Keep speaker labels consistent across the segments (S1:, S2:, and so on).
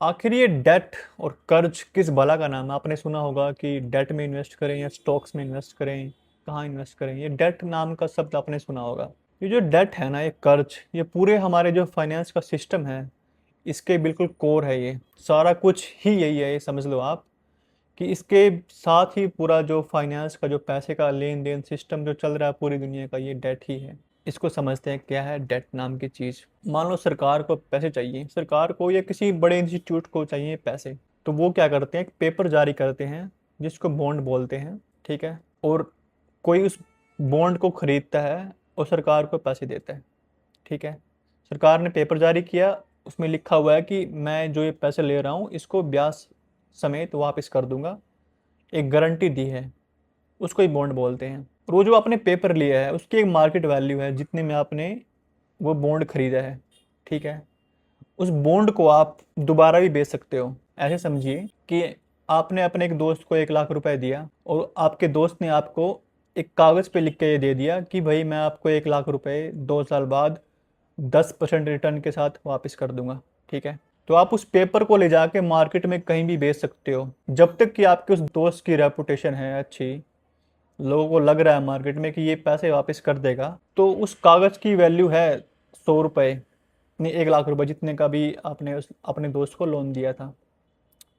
S1: आखिर ये डेट और कर्ज किस बला का नाम है? आपने सुना होगा कि डेट में इन्वेस्ट करें या स्टॉक्स में इन्वेस्ट करें, कहाँ इन्वेस्ट करें। ये डेट नाम का शब्द आपने सुना होगा। ये जो डेट है ना, ये कर्ज, ये पूरे हमारे जो फाइनेंस का सिस्टम है, इसके बिल्कुल कोर है। ये सारा कुछ ही यही है, ये समझ लो आप कि इसके साथ ही पूरा जो फाइनेंस का, जो पैसे का लेन देन सिस्टम जो चल रहा है पूरी दुनिया का, ये डेट ही है। इसको समझते हैं क्या है डेट नाम की चीज़। मान लो सरकार को पैसे चाहिए, सरकार को या किसी बड़े इंस्टीट्यूट को चाहिए पैसे, तो वो क्या करते हैं, एक पेपर जारी करते हैं जिसको बॉन्ड बोलते हैं। ठीक है। और कोई उस बॉन्ड को खरीदता है और सरकार को पैसे देता है। ठीक है। सरकार ने पेपर जारी किया, उसमें लिखा हुआ है कि मैं जो ये पैसे ले रहा हूँ इसको ब्याज समेत वापस कर दूंगा, एक गारंटी दी है, उसको ही बॉन्ड बोलते हैं। और वो जो आपने पेपर लिया है उसकी एक मार्केट वैल्यू है, जितने में आपने वो बॉन्ड खरीदा है। ठीक है। उस बॉन्ड को आप दोबारा भी बेच सकते हो। ऐसे समझिए कि आपने अपने एक दोस्त को 1 लाख रुपए दिया और आपके दोस्त ने आपको एक कागज़ पे लिख के ये दे दिया कि भाई मैं आपको 1 लाख रुपए 2 साल बाद 10% रिटर्न के साथ वापस कर दूंगा। ठीक है। तो आप उस पेपर को ले जाके मार्केट में कहीं भी बेच सकते हो, जब तक कि आपके उस दोस्त की रेपुटेशन है अच्छी, लोगों को लग रहा है मार्केट में कि ये पैसे वापस कर देगा, तो उस कागज़ की वैल्यू है 100 रुपये, नहीं 1 लाख रुपए, जितने का भी आपने उस अपने दोस्त को लोन दिया था।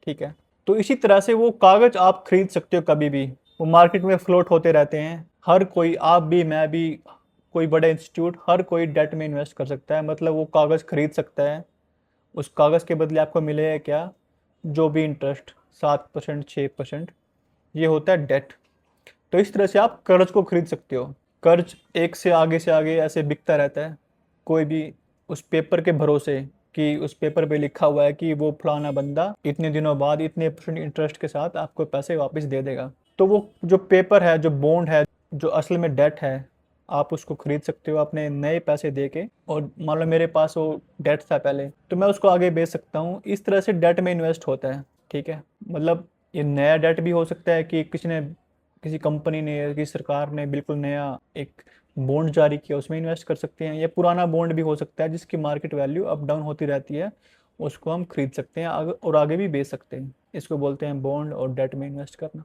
S1: ठीक है। तो इसी तरह से वो कागज़ आप खरीद सकते हो कभी भी, वो मार्केट में फ्लोट होते रहते हैं। हर कोई, आप भी, मैं भी, कोई बड़ा इंस्टीट्यूट, हर कोई डेट में इन्वेस्ट कर सकता है, मतलब वो कागज़ खरीद सकता है। उस कागज़ के बदले आपको मिलेगा क्या? जो भी इंटरेस्ट, 7%, 6%, ये होता है डेट। तो इस तरह से आप कर्ज को खरीद सकते हो। कर्ज एक से आगे ऐसे बिकता रहता है, कोई भी उस पेपर के भरोसे कि उस पेपर पे लिखा हुआ है कि वो फलाना बंदा इतने दिनों बाद इतने परसेंट इंटरेस्ट के साथ आपको पैसे वापस दे देगा। तो वो जो पेपर है, जो बॉन्ड है, जो असल में डेट है, आप उसको खरीद सकते हो अपने नए पैसे दे के। और मान लो मेरे पास वो डेट था पहले, तो मैं उसको आगे बेच सकता हूँ। इस तरह से डेट में इन्वेस्ट होता है। ठीक है। मतलब ये नया डेट भी हो सकता है कि किसी ने, किसी कंपनी ने या किसी सरकार ने बिल्कुल नया एक बॉन्ड जारी किया, उसमें इन्वेस्ट कर सकते हैं। या पुराना बॉन्ड भी हो सकता है जिसकी मार्केट वैल्यू अप डाउन होती रहती है, उसको हम खरीद सकते हैं और आगे भी बेच सकते हैं। इसको बोलते हैं बॉन्ड और डेट में इन्वेस्ट करना।